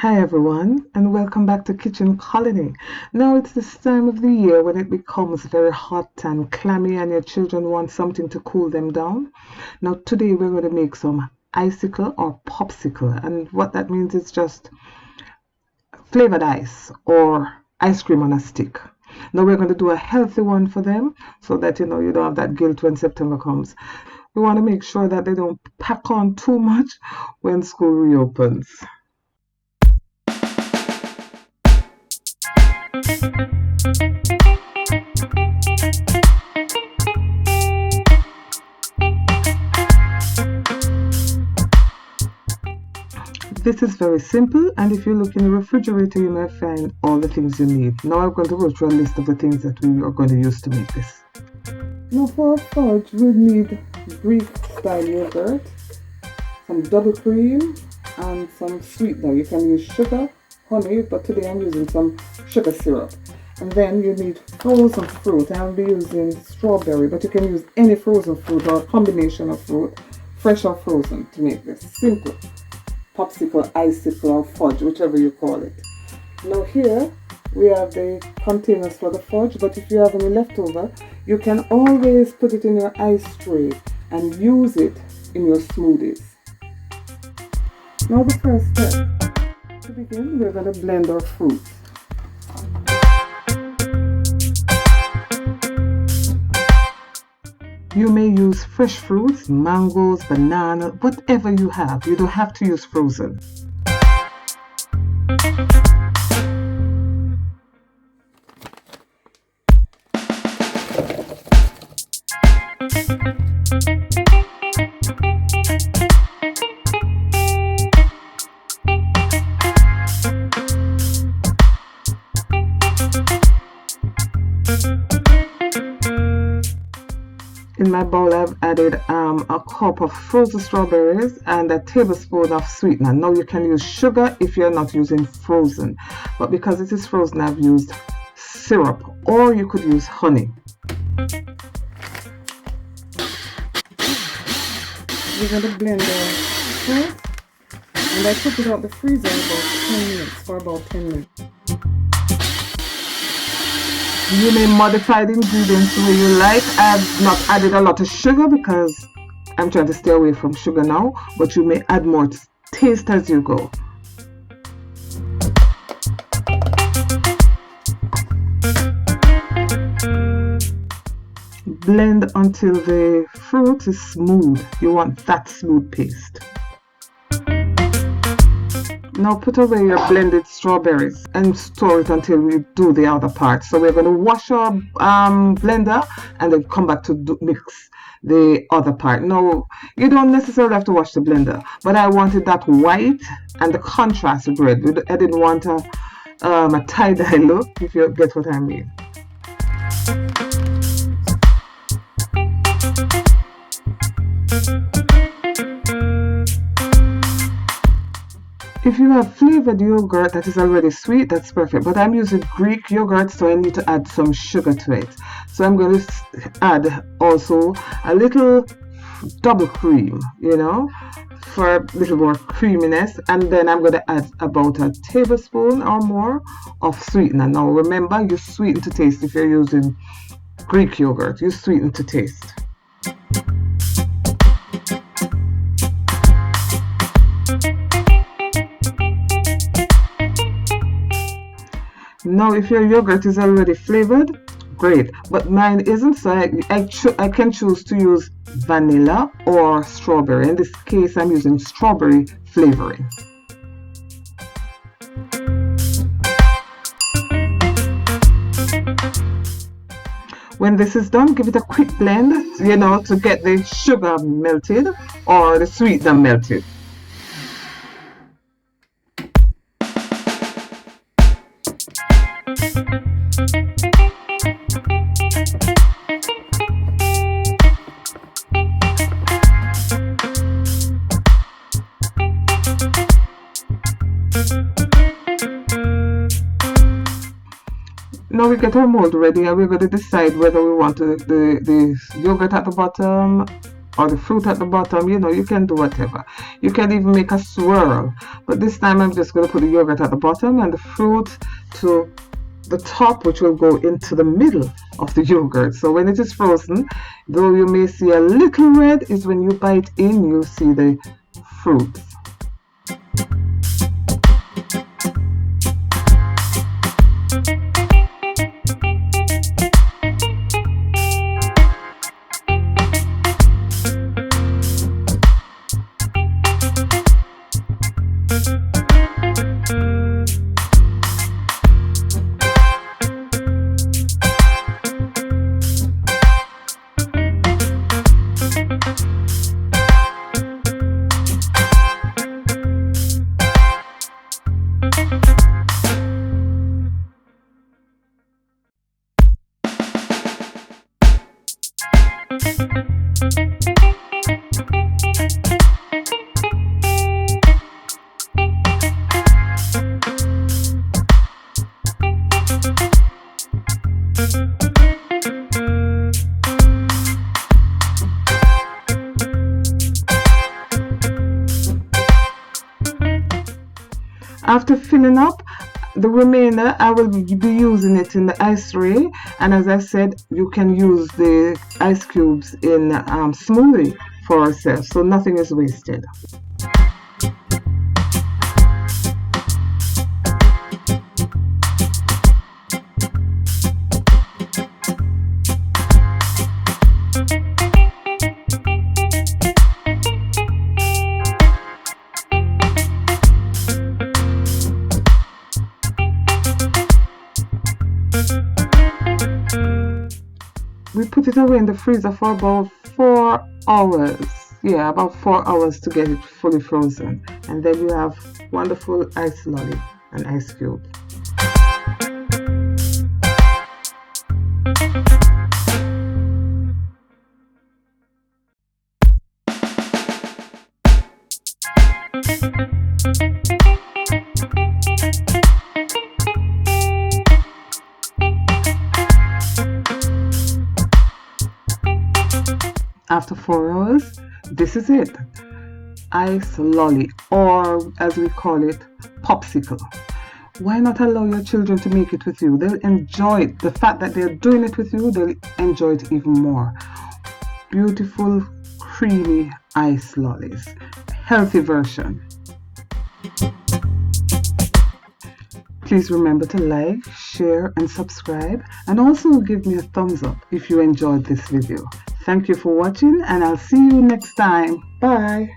Hi everyone, and welcome back to Kitchen Kolony. Now it's this time of the year when it becomes very hot and clammy and your children want something to cool them down. Now today we're going to make some icicle or popsicle, and what that means is just flavored ice or ice cream on a stick. Now we're going to do a healthy one for them so that you don't have that guilt when September comes. We want to make sure that they don't pack on too much when school reopens. This is very simple, and if you look in the refrigerator you may find all the things you need. Now I'm going to go through a list of the things that we are going to use to make this. Now for our fudge we need Greek style yogurt, some double cream and some sweetener. You can use sugar, honey, but today I'm using some sugar syrup. And then you need frozen fruit. I'll be using strawberry, but you can use any frozen fruit or combination of fruit, fresh or frozen, to make this simple popsicle, icicle, or fudge, whichever you call it. Now here we have the containers for the fudge, but if you have any leftover, you can always put it in your ice tray and use it in your smoothies. Now the first step. To begin, we're going to blend our fruit. You may use fresh fruits, mangoes, banana, whatever you have. You don't have to use frozen. In my bowl I've added a cup of frozen strawberries and a tablespoon of sweetener. Now you can use sugar if you're not using frozen, but because it is frozen I've used syrup, or you could use honey. We're going to blend the fruit, and I took it out the freezer for about 10 minutes. You may modify the ingredients the way you like. I've not added a lot of sugar because I'm trying to stay away from sugar now, but you may add more taste as you go. Blend until the fruit is smooth. You want that smooth paste. Now put away your blended strawberries and store it until we do the other part. So we're going to wash our blender and then come back to mix the other part. Now you don't necessarily have to wash the blender, but I wanted that white and the contrast with red. I didn't want a tie-dye look, if you get what I mean. If you have flavored yogurt that is already sweet, that's perfect. But I'm using Greek yogurt, so I need to add some sugar to it. So I'm going to add also a little double cream, for a little more creaminess. And then I'm going to add about a tablespoon or more of sweetener. Now remember, you sweeten to taste. If you're using Greek yogurt, you sweeten to taste. Now if your yogurt is already flavored, great, but mine isn't, so I can choose to use vanilla or strawberry. In this case I'm using strawberry flavoring. When this is done, give it a quick blend, to get the sugar melted or the sweetener melted. Now we get our mold ready, and we're going to decide whether we want the yogurt at the bottom or the fruit at the bottom. You know, you can do whatever. You can even make a swirl. But this time I'm just going to put the yogurt at the bottom and the fruit to the top, which will go into the middle of the yogurt. So when it is frozen, though you may see a little red, is when you bite in, you'll see the fruit. After filling up the remainder, I will be using it in the ice tray, and as I said, you can use the ice cubes in smoothie for ourselves, so nothing is wasted. We put it away in the freezer for about 4 hours. Yeah, about 4 hours to get it fully frozen. And then you have wonderful ice lolly and ice cube. After 4 hours, this is it. Ice lolly, or as we call it, popsicle. Why not allow your children to make it with you? They'll enjoy it. The fact that they're doing it with you, they'll enjoy it even more. Beautiful, creamy ice lollies. Healthy version. Please remember to like, share, and subscribe, and also give me a thumbs up if you enjoyed this video. Thank you for watching, and I'll see you next time. Bye.